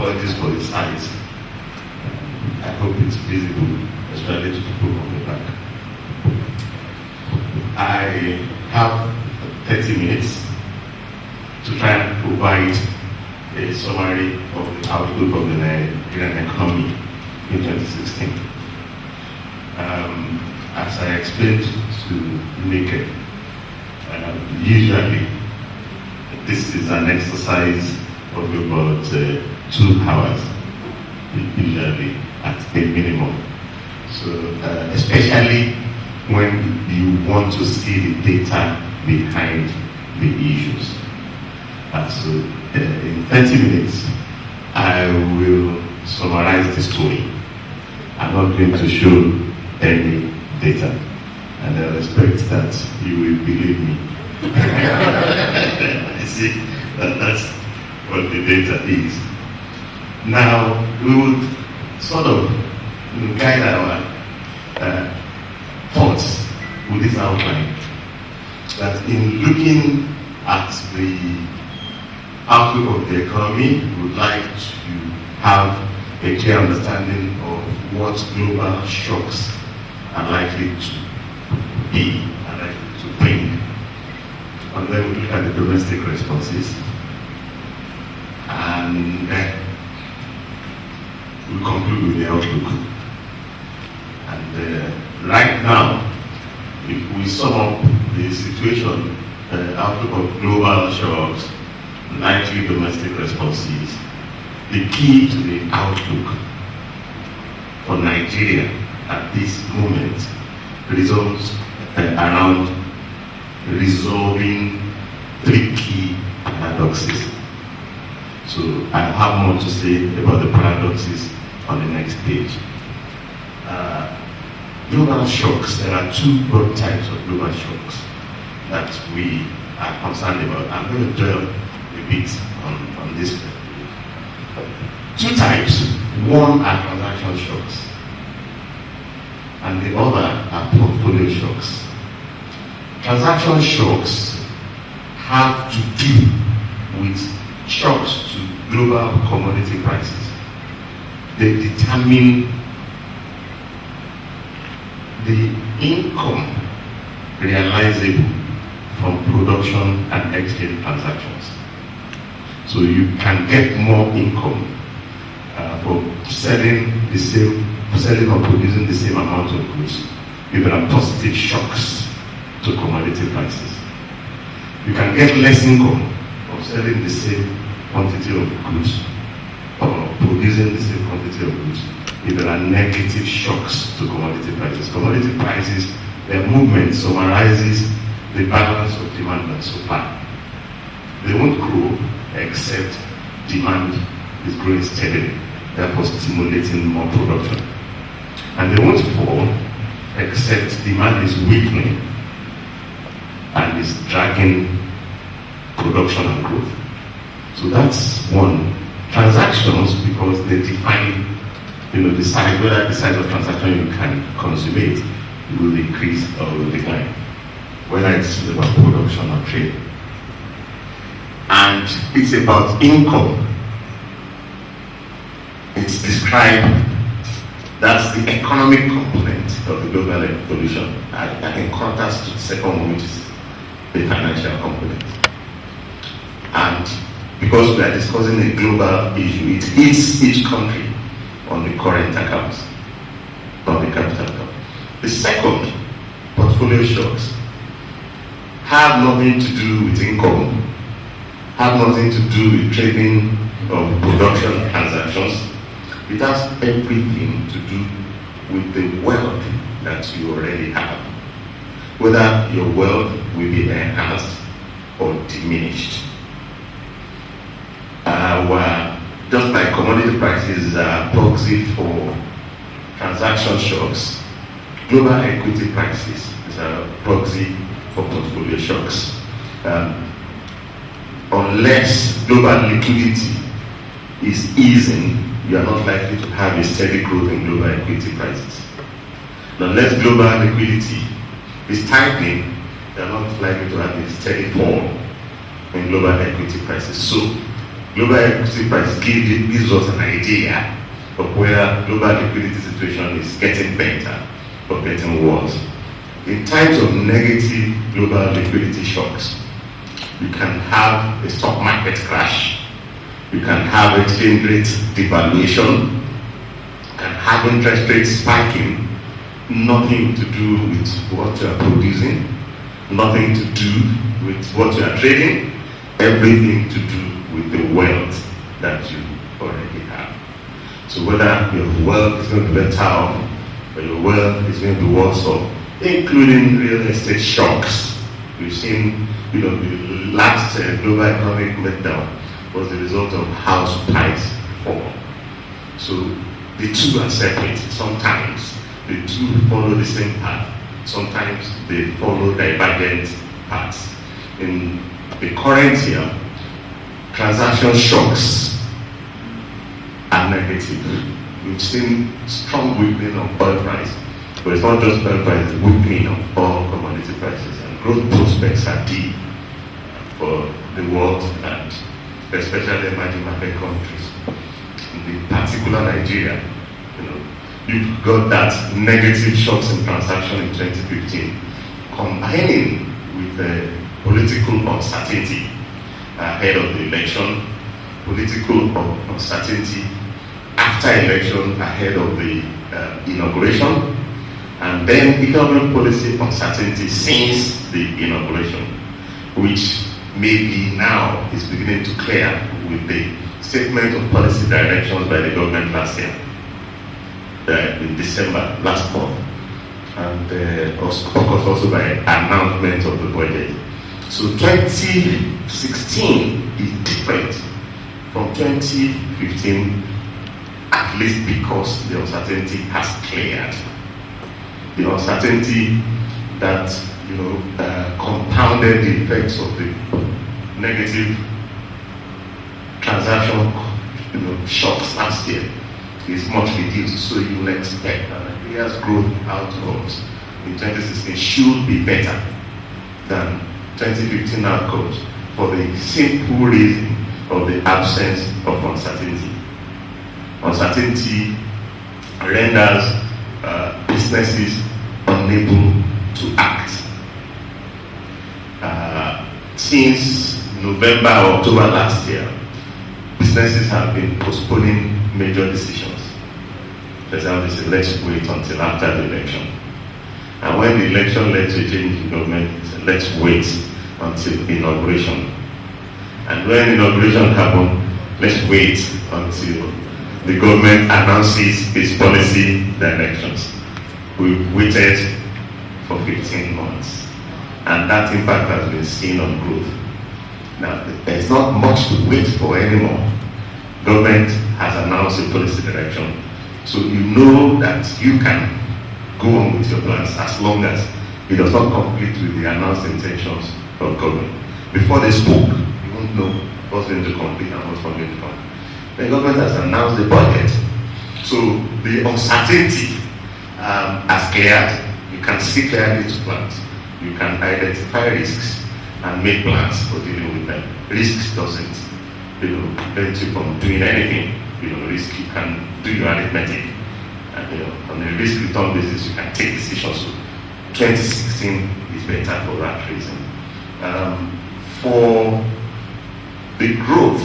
apologies for the size. I hope it's visible, especially to people on the back. I have 30 minutes to try and provide a summary of the outlook of the Nigerian economy in 2016. As I explained to Nike, usually this is an exercise of about 2 hours, usually at a minimum. So, especially when you want to see the data behind the issues. So, in 30 minutes, I will summarize the story. I'm not going to show any data, and I expect that you will believe me. I see that's what the data is. Now, we would sort of guide our thoughts with this outline, that in looking at the outlook of the economy, we would like to have a clear understanding of what global shocks are likely to be, are likely to bring. And then we look at the domestic responses, and then we conclude with the outlook. And right now, if we sum up the situation, outlook of global shocks, likely domestic responses, the key to the outlook for Nigeria at this moment resolves around resolving 3 key paradoxes. So I have more to say about the paradoxes on the next page. Global shocks, there are 2 broad types of global shocks that we are concerned about. I'm going to dwell a bit on this. 2 types. One are transaction shocks, and the other are portfolio shocks. Transaction shocks have to do with shocks to global commodity prices. They determine the income realizable from production and exchange transactions. So you can get more income for selling or producing the same amount of goods if there are positive shocks to commodity prices. You can get less income of selling the same quantity of goods or producing the same quantity of goods if there are negative shocks to commodity prices. Commodity prices, their movement summarizes the balance of demand and supply. They won't grow except demand is growing steadily, therefore stimulating more production. And they won't fall except demand is weakening and is dragging production and growth. So that's one. Transactions, because they define the size, whether the size of transaction you can consummate will increase or will decline, whether it's about production or trade. And it's about income. It's described, that's the economic component of the global evolution, in contrast to the second one, which is the financial component. And because we are discussing a global issue, it hits each country on the current accounts, on the capital account. The second, portfolio shocks, have nothing to do with income, have nothing to do with trading of production transactions. It has everything to do with the wealth that you already have, whether your wealth will be enhanced or diminished. Just like commodity prices are proxy for transaction shocks, global equity prices is a proxy for portfolio shocks. Unless global liquidity is easing, you are not likely to have a steady growth in global equity prices. Unless global liquidity is tightening, you are not likely to have a steady fall in global equity prices. So Global equity price gives us an idea of where global liquidity situation is getting better or getting worse. In times of negative global liquidity shocks, you can have a stock market crash, you can have exchange rate devaluation, you can have interest rates spiking, nothing to do with what you are producing, nothing to do with what you are trading, everything to do with the wealth that you already have. So whether your wealth is going to be better off, or your wealth is going to be worse off, including real estate shocks. We've seen, the last global economic meltdown was the result of house price fall. So the two are separate. Sometimes the two follow the same path. Sometimes they follow divergent paths. In the current year, transaction shocks are negative. We've seen strong weakening of oil price, but it's not just oil price, it's weakening of all commodity prices, and growth prospects are deep for the world and especially emerging market countries. In particular Nigeria, you've got that negative shocks in transaction in 2015, combining with the political uncertainty ahead of the election, political uncertainty after election ahead of the inauguration, and then economic policy uncertainty since the inauguration, which maybe now is beginning to clear with the statement of policy directions by the government last year, in December last month, and of course also by announcement of the budget. So 2016 is different from 2015, at least because the uncertainty has cleared. The uncertainty that compounded the effects of the negative transaction shocks last year is much reduced. So you will expect that Nigeria's growth outcomes in 2016 should be better than 2015 outcomes for the simple reason of the absence of uncertainty. Uncertainty renders businesses unable to act. Since November or October last year, businesses have been postponing major decisions. For example, they say, let's wait until after the election. And when the election led to a change in government, they said, let's wait until inauguration. And when inauguration happened, let's wait until the government announces its policy directions. We waited for 15 months. And that impact has been seen on growth. Now, there's not much to wait for anymore. Government has announced a policy direction. So you know that you can go on with your plans as long as it does not conflict with the announced intentions of government. Before they spoke, you won't know what's going to complete and what's not going to complete. The government has announced the budget. So the uncertainty has cleared. You can see clearly to plans. You can identify risks and make plans for dealing with them. Risks doesn't prevent you from doing anything. Risk, you can do your arithmetic. And on a risk return basis, you can take decisions. So 2016 is better for that reason. For the growth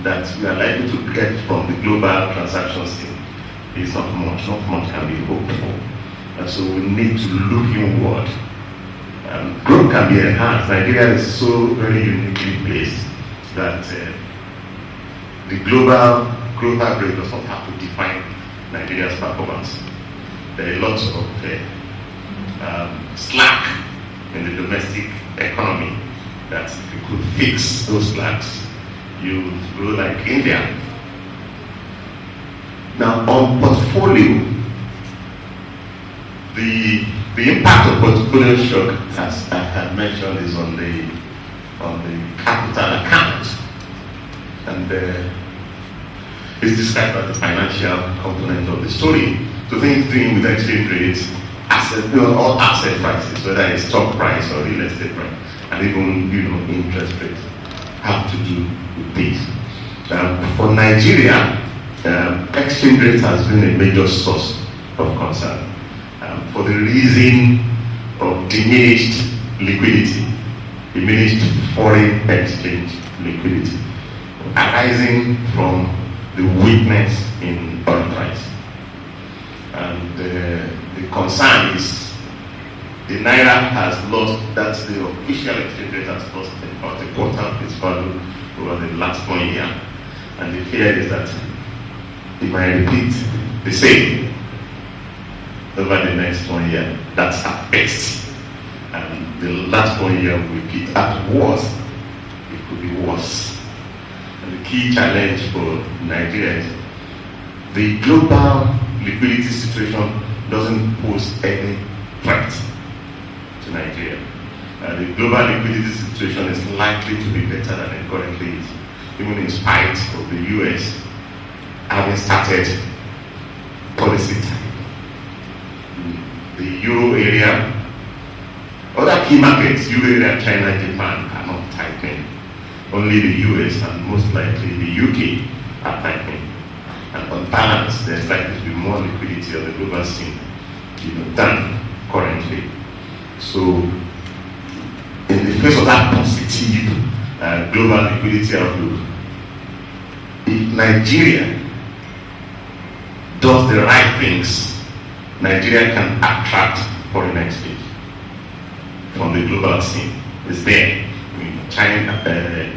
that we are likely to get from the global transactions thing, is not much can be hoped for. And so we need to look inward. Growth can be enhanced. Nigeria is so very uniquely placed that the global growth average does not have to define Nigeria's performance. There are lots of slack in the domestic economy that if you could fix those slacks, you would grow like India. Now on portfolio, the impact of portfolio shock, as I had mentioned, is on the capital account, and it's described as the financial component of the story. So things doing with exchange rates, all asset prices, whether it's stock price or real estate price, and even interest rates, have to do with this. For Nigeria, exchange rate has been a major source of concern for the reason of diminished liquidity, diminished foreign exchange liquidity, arising from the weakness in oil price. And the concern is the naira has lost, that's the official exchange rate has lost about a quarter of its value over the last 1 year. And the fear is that it might repeat the same over the next 1 year. That's at best. And the last 1 year will repeat. At worst, it could be worse. And the key challenge for Nigeria is the global liquidity situation doesn't pose any threat to Nigeria. The global liquidity situation is likely to be better than it currently is, even in spite of the US having started policy tightening. The Euro area, other key markets, Euro area, China, Japan are not tightening. Only the US and most likely the UK are tightening. And on balance, there's likely to be more liquidity on the global scene, than currently. So, in the face of that positive global liquidity outlook, if Nigeria does the right things, Nigeria can attract foreign exchange from the global scene. It's there. China,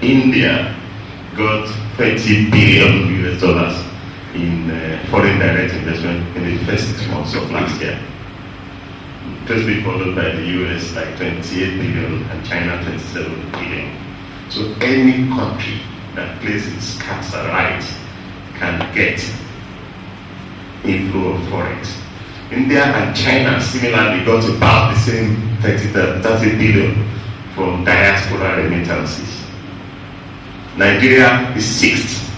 India got 30 billion US dollars in foreign direct investment in the first 6 months of last year. Closely followed by the US, like 28 billion, and China 27 billion. So any country that plays its cards right can get inflow of forex. India and China similarly got about the same 30 billion from diaspora remittances. Nigeria is sixth,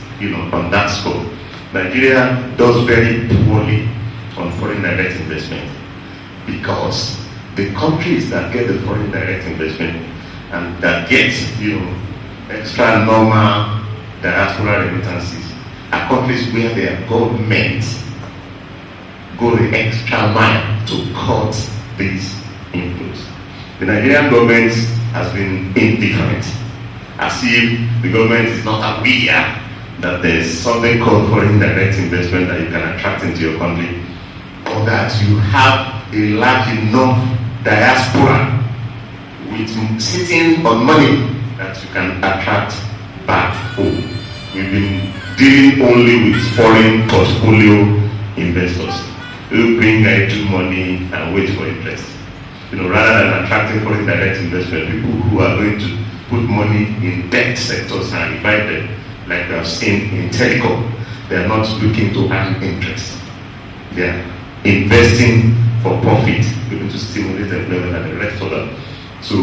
on that score. Nigeria does very poorly on foreign direct investment because the countries that get the foreign direct investment and that get, extra normal diaspora remittances are countries where their governments go the extra mile to cut these inflows. The Nigerian government has been indifferent, as if the government is not aware that there's something called foreign direct investment that you can attract into your country, or that you have a large enough diaspora with sitting on money that you can attract back home. We've been dealing only with foreign portfolio investors who bring idle money and wait for interest. Rather than attracting foreign direct investment, people who are going to put money in debt sectors and revive them, like we have seen in telecom, they are not looking to earn interest. They are investing for profit, going to stimulate employment and the rest of that. So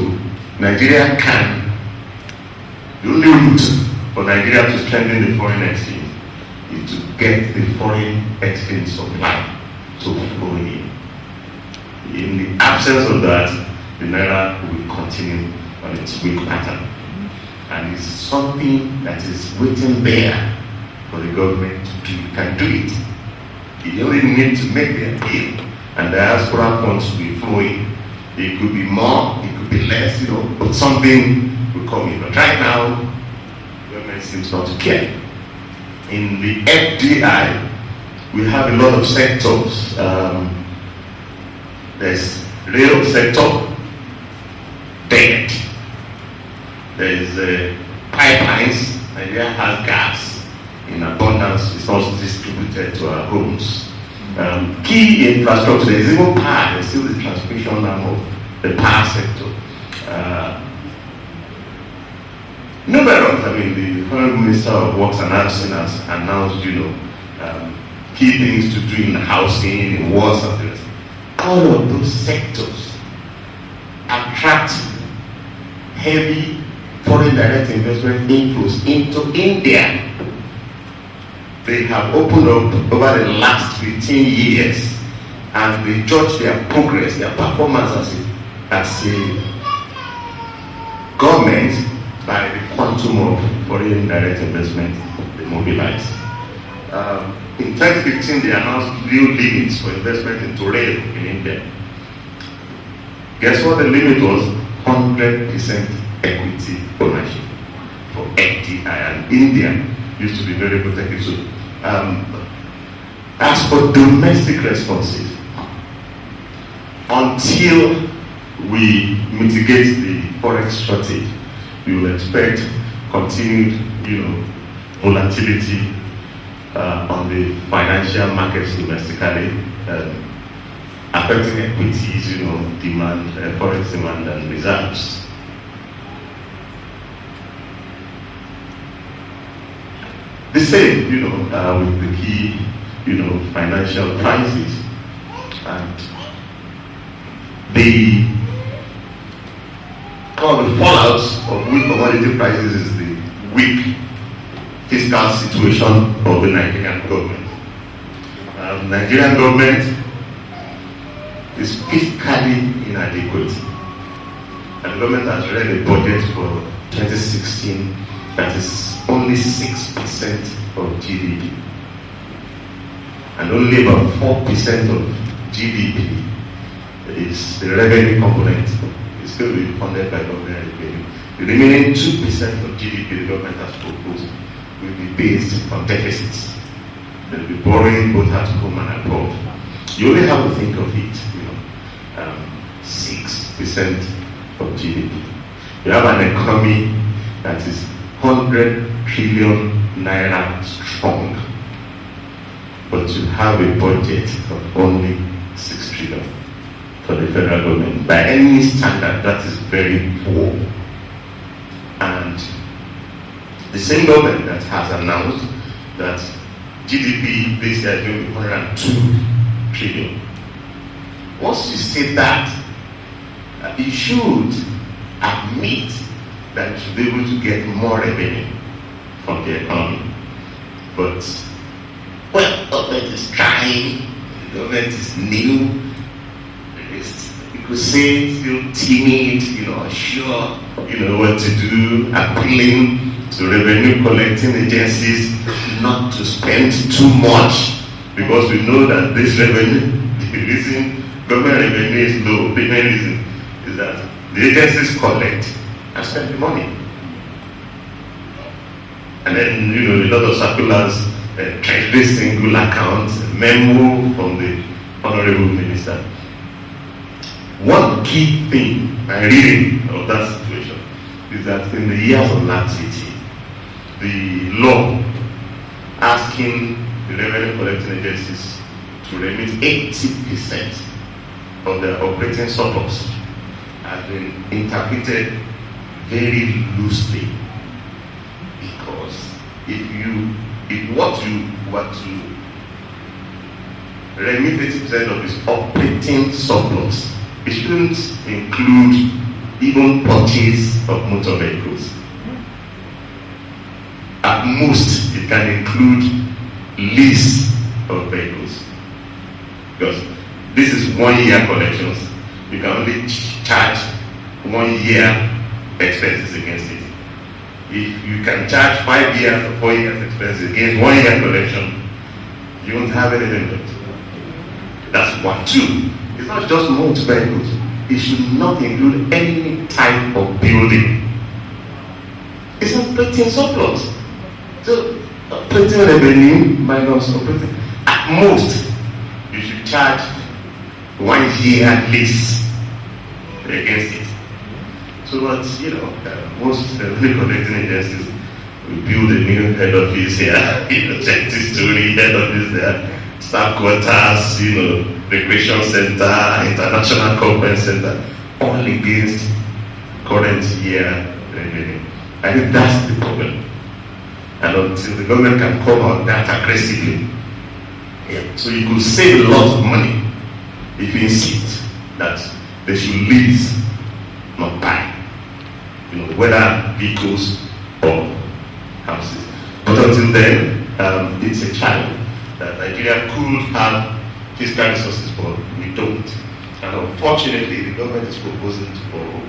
Nigeria can, the only route for Nigeria to strengthen the foreign exchange is to get the foreign exchange supply to flow in. In the absence of that, the naira will continue on its weak pattern. And it's something that is waiting there for the government to do. You can do it. You only need to make the appeal, and diaspora funds will be flowing. It could be more, it could be less, but something will come in. But right now, the government seems not to care. In the FDI, we have a lot of sectors. There's rail sector, dead. There's pipelines. Nigeria has gas in abundance. It's also distributed to our homes. Key infrastructure. There's even power. There's still the transmission arm of the power sector. Numerous. The Foreign Minister of Works and Housing has announced, key things to do in housing, in water, and the rest. All of those sectors attract heavy foreign direct investment inflows into India. They have opened up over the last 15 years, and they judge their progress, their performance as a government by the quantum of foreign direct investment they mobilize. In 2015, they announced new limits for investment into rail in India. Guess what the limit was? 100% equity ownership for FDI, and India used to be very protective. So, as for domestic responses, until we mitigate the forex shortage, we will expect continued, volatility on the financial markets domestically, affecting equities, demand, forex demand, and reserves. The same, with the key, financial crisis, and the fallouts of weak commodity prices is the weak fiscal situation of the Nigerian government. The Nigerian government is fiscally inadequate, and the government has read a budget for 2016 that is only 6% of GDP, and only about 4% of GDP is the revenue component. It's still being funded by government revenue. The remaining 2% of GDP the government has proposed will be based on deficits. They'll be borrowing both at home and abroad. You only have to think of it, 6% of GDP. You have an economy that is 100 trillion naira strong, but you have a budget of only 6 trillion for the federal government. By any standard, that is very poor. And the same government that has announced that GDP this year is going to be 102 trillion. Once you say that, you should admit that you should be able to get more revenue from the economy. But, the government is trying, the government is new, you could say still timid, unsure, what to do, appealing to revenue collecting agencies not to spend too much, because we know that this revenue, the reason government revenue is low, the main reason is that the agencies collect and spend the money. And then, a lot of circulars, treasury single account, memo from the Honorable Minister. One key thing I'm reading of that situation is that in the years of laxity, the law asking the revenue collecting agencies to remit 80% of their operating surplus has been interpreted very loosely, because if what you were to remit 80% of its operating surplus, it shouldn't include even purchase of motor vehicles. At most, it can include lease of vehicles, because this is 1 year collections. You can only charge 1 year expenses against it. If you can charge 5 years or 4 years expenses against 1 year collection, you won't have anything left. That's one. Two, it's not just motor vehicles. It should not include any type of building. It's operating surplus. So operating revenue minus operating, at most, you should charge 1 year lease against it. So what, most revenue collecting agencies will build a new head office here, check the story, head office there, staff quarters, recreation center, international conference center, all against current year revenue. I think that's the problem. And until the government can come out that aggressively, so you could save a lot of money if you insist that they should lease, not buy, whether vehicles or houses. But until then, it's a challenge that Nigeria could have fiscal resources, but we don't. And unfortunately, the government is proposing to borrow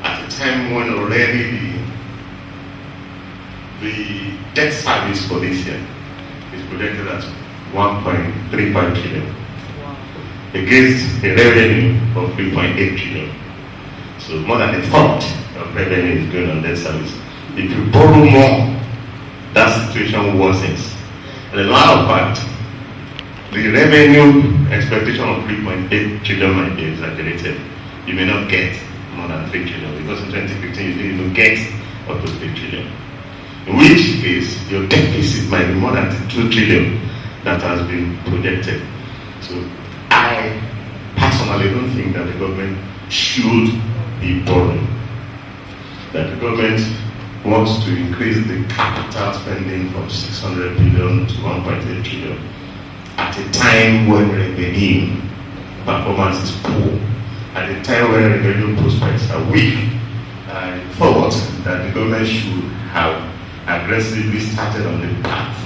at a time when already the The debt service for this year is projected at 1.35 trillion against a revenue of 3.8 trillion. So more than a third of revenue is going on debt service. If you borrow more, that situation worsens. And the latter part, the revenue expectation of 3.8 trillion might be exaggerated. You may not get more than 3 trillion because in 2015 you didn't even get up to 3 trillion. In which case, your deficit might be more than 2 trillion that has been projected. So I personally don't think that the government should be borrowing. That the government wants to increase the capital spending from 600 billion to 1.8 trillion at a time when revenue performance is poor, at a time when revenue prospects are weak. I thought that the government should have aggressively started on the path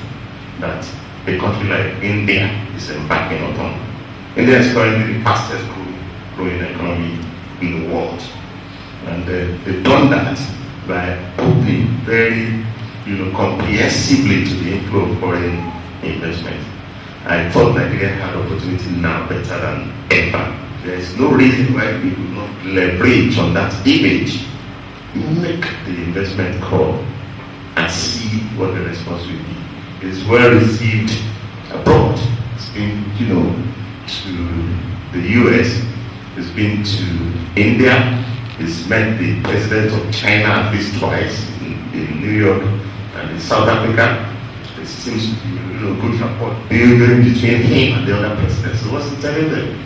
that a country like India is embarking upon. India is currently the fastest growing economy in the world. And they've done that by opening very comprehensively to the inflow of foreign investment. I thought Nigeria had opportunity now better than ever. There is no reason why we would not leverage on that image, make the investment call, and see what the response will be. It's well received abroad. It's been, to the US, it's been to India, it's met the president of China at least twice in New York and in South Africa. It seems to be good rapport building between him and the other presidents. So what's he telling them?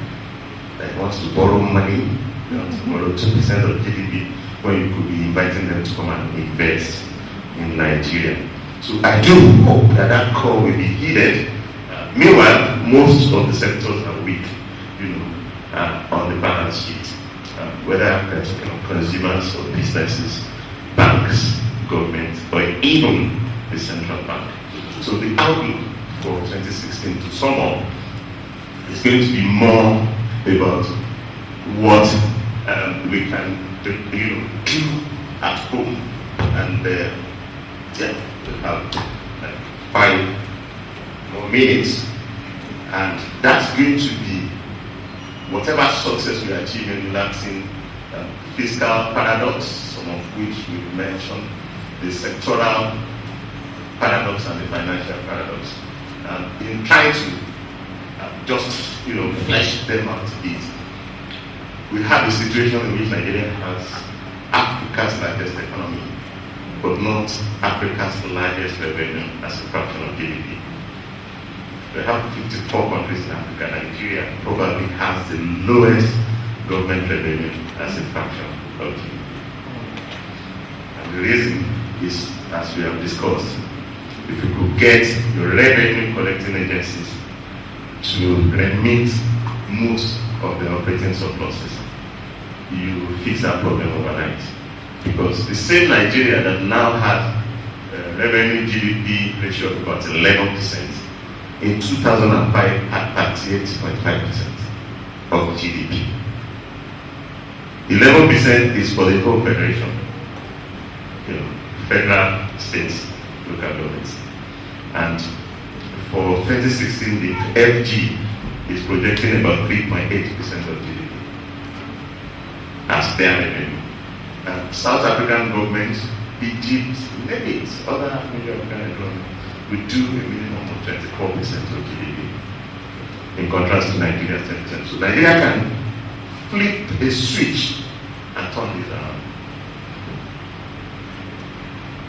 That he wants to borrow money, he wants to borrow 2% of GDP, when you could be inviting them to come and invest in Nigeria. So I do hope that that call will be heeded. Meanwhile, most of the sectors are weak, on the balance sheet, whether consumers or businesses, banks, government, or even the central bank. So the outlook for 2016 to sum up is going to be more about what we can do at home, and we have 5 more minutes, and that's going to be whatever success we achieve in relaxing fiscal paradox, some of which we mentioned, the sectoral paradox and the financial paradox, in trying to just flesh them out a bit. We have a situation in which Nigeria has Africa's largest economy, but not Africa's largest revenue as a fraction of GDP. We have 54 countries in Africa. Nigeria probably has the lowest government revenue as a fraction of GDP. And the reason is, as we have discussed, if you could get your revenue collecting agencies to remit most of the operating surpluses, you fix that problem overnight. Because the same Nigeria that now has a revenue GDP ratio of about 11%, in 2005 had 38.5% of GDP. 11% is for the whole federation, federal, states, local governments. And for 2016, the FG is projecting about 3.8% of GDP as their revenue. South African government, Egypt, maybe it's other African economies, we do a minimum of 24% of GDP, in contrast to Nigeria's 10%. So Nigeria can flip a switch and turn this around.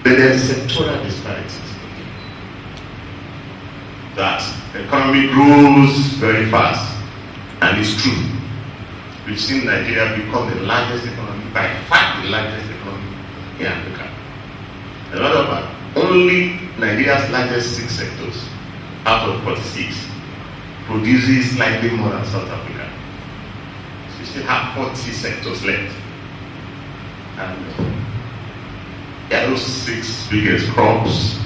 But there's sectoral disparities. That the economy grows very fast, and it's true. We've seen Nigeria become the largest economy, by far the largest economy in Africa. A lot of that, only Nigeria's largest 6 sectors out of 46 produces slightly more than South Africa. So you still have 40 sectors left. And those 6 biggest: crops,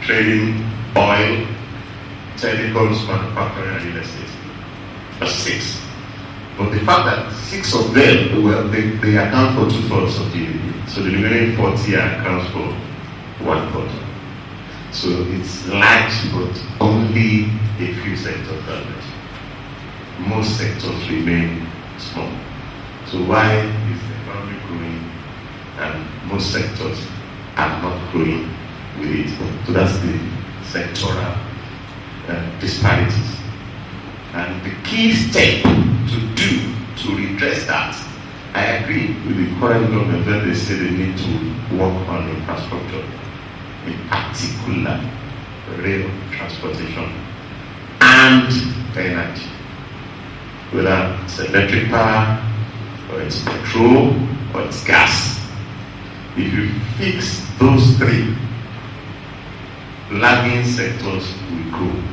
trading, oil, telecoms, manufacturing, and real estate. That's 6. But the fact that 6 of them, they account for 2/3 of GDP. So the remaining 40 accounts for 1/4. So it's large, but only a few sectors are large. Most sectors remain small. So why is the economy growing and most sectors are not growing with it? So that's the sectoral disparities. And the key step to do to redress that, I agree with the current government when they say they need to work on infrastructure, in particular rail transportation and energy. Whether it's electric power, or it's petrol, or it's gas. If you fix those three, lagging sectors will grow.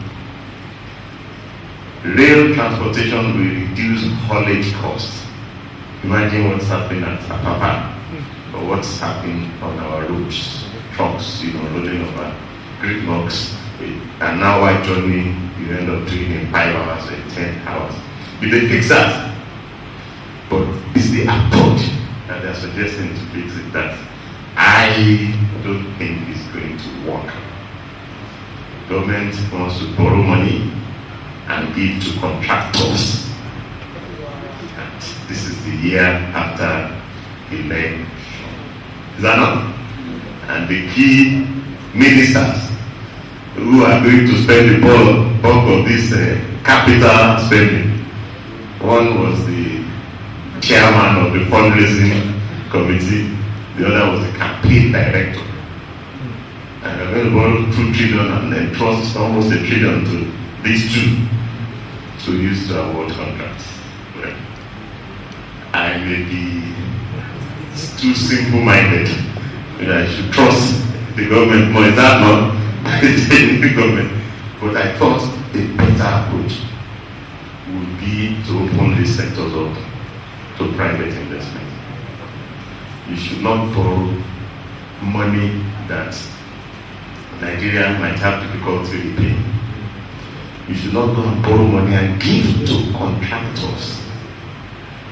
Rail transportation will reduce haulage costs. Imagine what's happening at Apapa, or what's happening on our roads, trucks, rolling over great logs. And now our journey you end up doing in 5 hours or 10 hours. If they fix that, but it's the approach that they're suggesting to fix it that I don't think is going to work. Government wants to borrow money and give to contractors. And this is the year after election. Is that not? And the key ministers who are going to spend the bulk of this capital spending. One was the chairman of the fundraising committee, the other was the campaign director. And they're going to borrow 2 trillion and then trust almost 1 trillion to these two to use to award contracts. Well, I may be too simple-minded. I should trust the government more. Is that not the government? But I thought a better approach would be to open these sectors up to private investment. You should not borrow money that Nigeria might have difficulty repaying. You should not go and borrow money and give to contractors.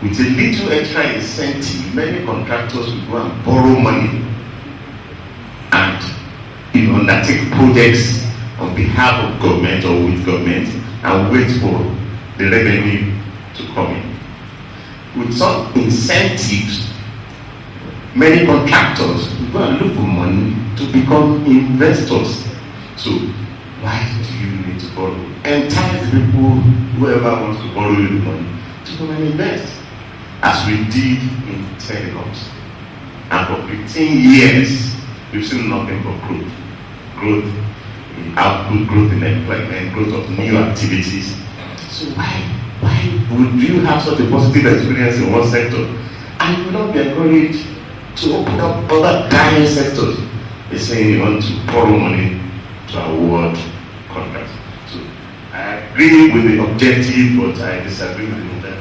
With a little extra incentive, many contractors will go and borrow money and undertake projects on behalf of government or with government and wait for the revenue to come in. With some incentives, many contractors will go and look for money to become investors. So why do you need to borrow? Entice people, whoever wants to borrow you the money, to come and invest, as we did in telecoms. And for 15 years, we've seen nothing but growth. Growth in output, growth in employment, growth of new activities. So why would you have such a positive experience in one sector and you will not be encouraged to open up other dying sectors? They're saying you want to borrow money to award contracts. So I agree with the objective, but I disagree with the model.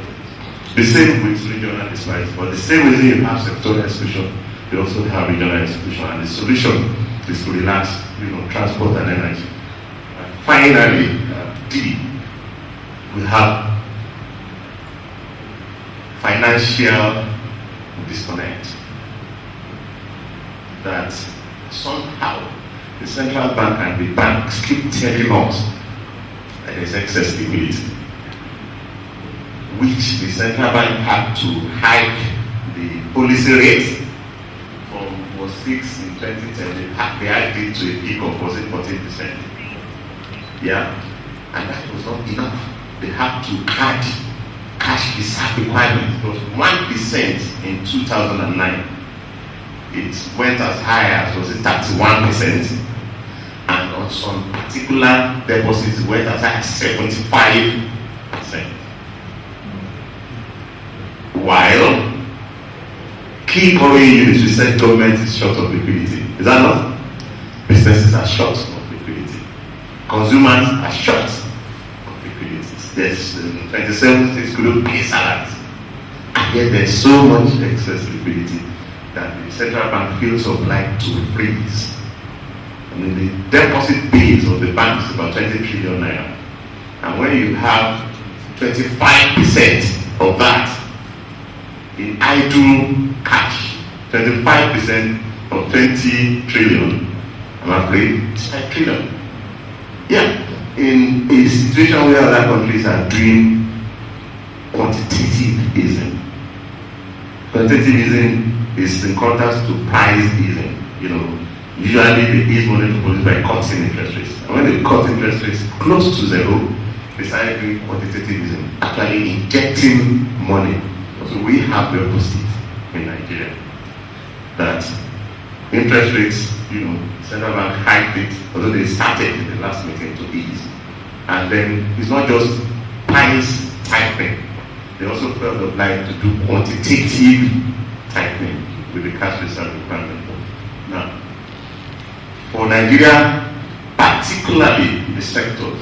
The same with regional disparities, but the same reason you have sectoral exclusion, you also have regional exclusion, and the solution is to relax, transport and energy. And finally, D, we have financial disconnect. That somehow the central bank and the banks keep telling us that there's excess liquidity, which the central bank had to hike the policy rate from was 6 in 2010. They hiked it to a peak of 14%. Yeah, and that was not enough. They had to add cash reserve requirement. It was 1% in 2009. It went as high as 31%, and on some particular deposits it went as high as 75%. While key borrowing units, we said government is short of liquidity. Is that not? Businesses are short of liquidity. Consumers are short of liquidity. There's 27 states couldn't pay salaries, and yet there's so much excess liquidity that the central bank feels obliged to freeze. I mean, the deposit base of the bank is about 20 trillion naira. And when you have 25% of that in idle cash, 25% of 20 trillion I'm afraid it's 5 trillion. Yeah, in a situation where other countries are doing quantitative easing. Quantitative easing is in contrast to price easing. Usually they ease monetary policy by cutting interest rates. And when they cut interest rates close to zero, they start doing quantitative easing, actually injecting money. So we have the opposite in Nigeria. That interest rates, central bank hiked it, although they started in the last meeting to ease. And then it's not just price tightening. They also felt obliged to do quantitative tightening with the cash reserve requirement. Now, for Nigeria, particularly the sectors,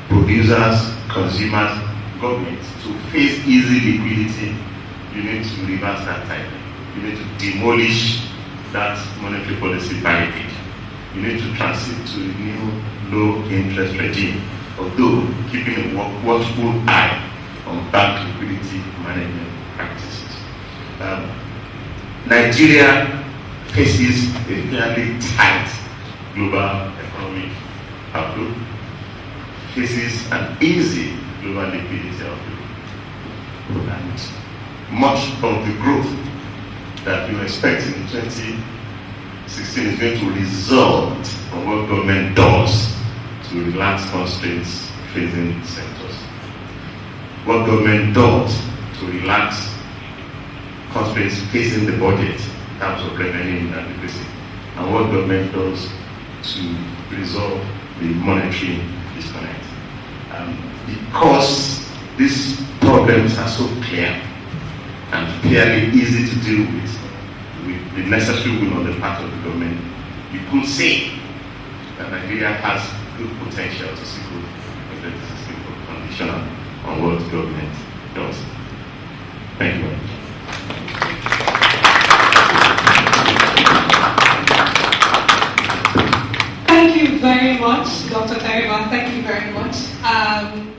producers, consumers, governments, to face easy liquidity, you need to reverse that tightening. You need to demolish that monetary policy barricade. You need to transit to a new low interest regime, although keeping a watchful eye on bank liquidity management practices. Nigeria faces a fairly tight global economic outlook, faces an easy global liquidity outlook, and much of the growth that we expect in 2016 is going to result from what government does to relax constraints facing sectors. What government does to relax constraints facing the budget in terms of revenue inadequacy, and what government does to resolve the monetary disconnect. Because these problems are so clear and fairly easy to deal with the necessary will on the part of the government, you could say that Nigeria has good potential to see good conditional on what government does. Thank you very much. Thank you very much, Dr. Teriba. Thank you very much.